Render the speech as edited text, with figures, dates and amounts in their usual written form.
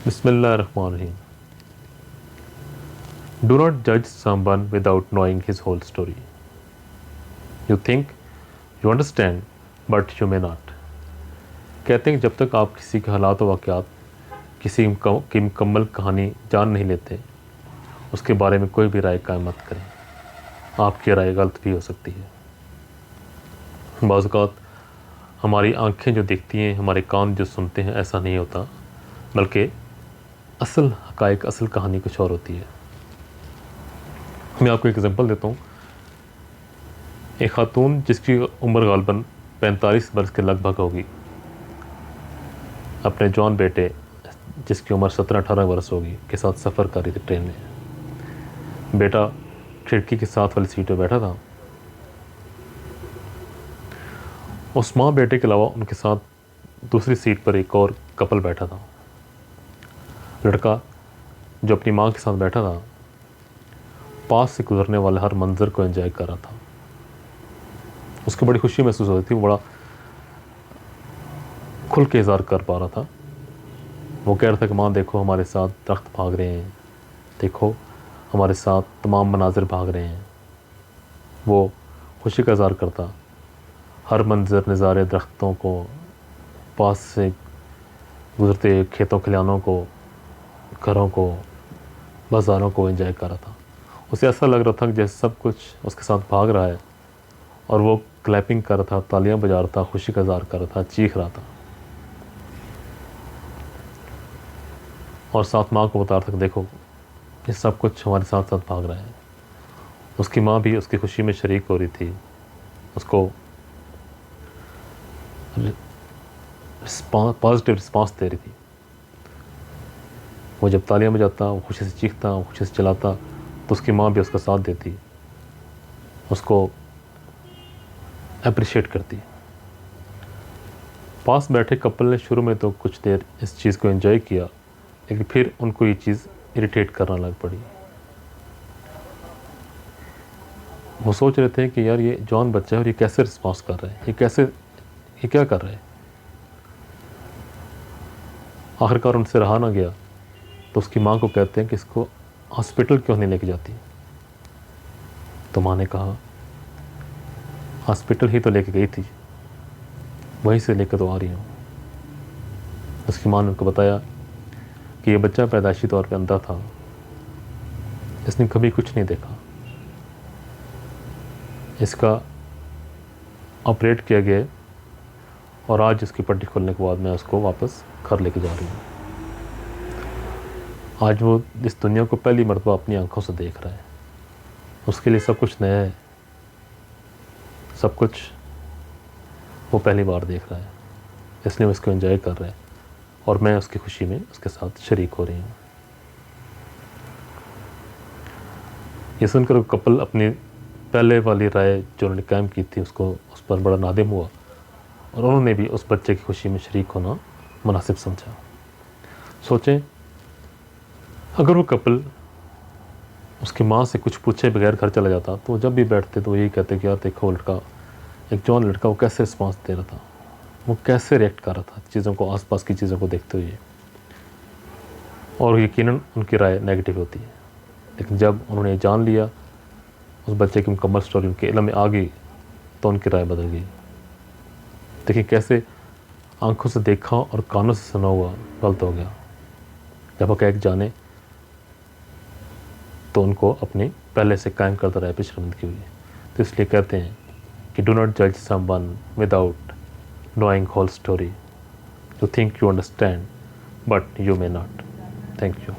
Bismillahirrahmanirrahim. Do not judge someone without knowing his whole story. You think you understand, but you may not. कहते हैं कि जब तक आप किसी के हालात व वाक़यात की मुकम्मल कहानी जान नहीं लेते, उसके बारे में कोई भी राय कायम मत करें। आपकी राय गलत भी हो सकती है। बाज़ औक़ात हमारी आँखें जो देखती हैं, हमारे कान जो सुनते हैं, ऐसा नहीं होता, बल्कि असल हक़ाइक़, असल कहानी कुछ और होती है। मैं आपको एक एग्ज़ाम्पल देता हूँ। एक ख़ातून जिसकी उम्र ग़ालिबन 45 बरस के लगभग होगी, अपने जवान बेटे जिसकी उम्र 17-18 बरस होगी के साथ सफ़र कर रही थी ट्रेन में। बेटा खिड़की के साथ वाली सीट पर बैठा था। उस माँ बेटे के अलावा उनके साथ दूसरी सीट पर एक और कपल बैठा था। लड़का जो अपनी माँ के साथ बैठा था, पास से गुजरने वाले हर मंज़र को एंजॉय कर रहा था। उसको बड़ी खुशी महसूस हो रही थी, वो बड़ा खुल के इज़हार कर पा रहा था। वो कह रहा था कि माँ देखो हमारे साथ दरख्त भाग रहे हैं, देखो हमारे साथ तमाम मनाज़िर भाग रहे हैं। वो खुशी का इज़हार करता, हर मंज़र, नज़ारे, दरख्तों को, पास से गुज़रते खेतों खलिहानों को, घरों को, बाज़ारों को एंजॉय कर रहा था। उसे ऐसा लग रहा था कि जैसे सब कुछ उसके साथ भाग रहा है और वो क्लैपिंग कर रहा था, तालियां बजा रहा था, खुशी का इज़हार कर रहा था, चीख रहा था और साथ माँ को बता रहा था कि देखो ये सब कुछ हमारे साथ साथ भाग रहा है। उसकी माँ भी उसकी खुशी में शरीक हो रही थी, उसको पॉजिटिव रिस्पांस दे रही थी। वो जब तालियां बजाता, वो खुशी से चीखता, वो खुशी से चलाता, तो उसकी माँ भी उसका साथ देती, उसको अप्रिशिएट करती। पास बैठे कपल ने शुरू में तो कुछ देर इस चीज़ को एंजॉय किया, लेकिन फिर उनको ये चीज़ इरिटेट करना लग पड़ी। वो सोच रहे थे कि यार ये जवान बच्चा है और ये कैसे रिस्पॉन्स कर रहा है, ये क्या कर रहा है। आखिरकार उनसे रहा ना गया, तो उसकी माँ को कहते हैं कि इसको हॉस्पिटल क्यों नहीं लेके जाती। तो माँ ने कहा हॉस्पिटल ही तो लेके गई थी, वहीं से लेकर तो आ रही हूँ। उसकी माँ ने उनको बताया कि ये बच्चा पैदाइशी तौर पे अंधा था, इसने कभी कुछ नहीं देखा। इसका ऑपरेट किया गया और आज इसकी पट्टी खोलने के बाद मैं उसको वापस घर लेके जा रही हूँ। आज वो इस दुनिया को पहली मर्तबा अपनी आंखों से देख रहा है। उसके लिए सब कुछ नया है, सब कुछ वो पहली बार देख रहा है, इसलिए वो इसको एंजॉय कर रहा है और मैं उसकी खुशी में उसके साथ शरीक हो रही हूँ। ये सुनकर कपल अपनी पहले वाली राय जो उन्होंने कायम की थी उसको उस पर बड़ा नादिम हुआ और उन्होंने भी उस बच्चे की खुशी में शरीक होना मुनासिब समझा। सोचें अगर वो कपल उसकी माँ से कुछ पूछे बगैर घर चला जाता, तो जब भी बैठते तो यही कहते कि यार देखो लड़का, एक जवान लड़का, वो कैसे रिस्पॉन्स दे रहा था, वो कैसे रिएक्ट कर रहा था चीज़ों को, आसपास की चीज़ों को देखते हुए। और यकीनन उनकी राय नेगेटिव होती है। लेकिन जब उन्होंने जान लिया, उस बच्चे की मुकम्मल स्टोरी उनके इल्म में आ गई, तो उनकी राय बदल गई। देखिए कैसे आंखों से देखा और कानों से सुना हुआ गलत हो गया। जब हक़ाइक़ जाने तो उनको अपनी पहले से कायम करता राय पर शर्मिंदगी हुई। तो इसलिए कहते हैं कि डू नॉट जज someone without knowing whole story. You think you understand, but you may not. Thank you.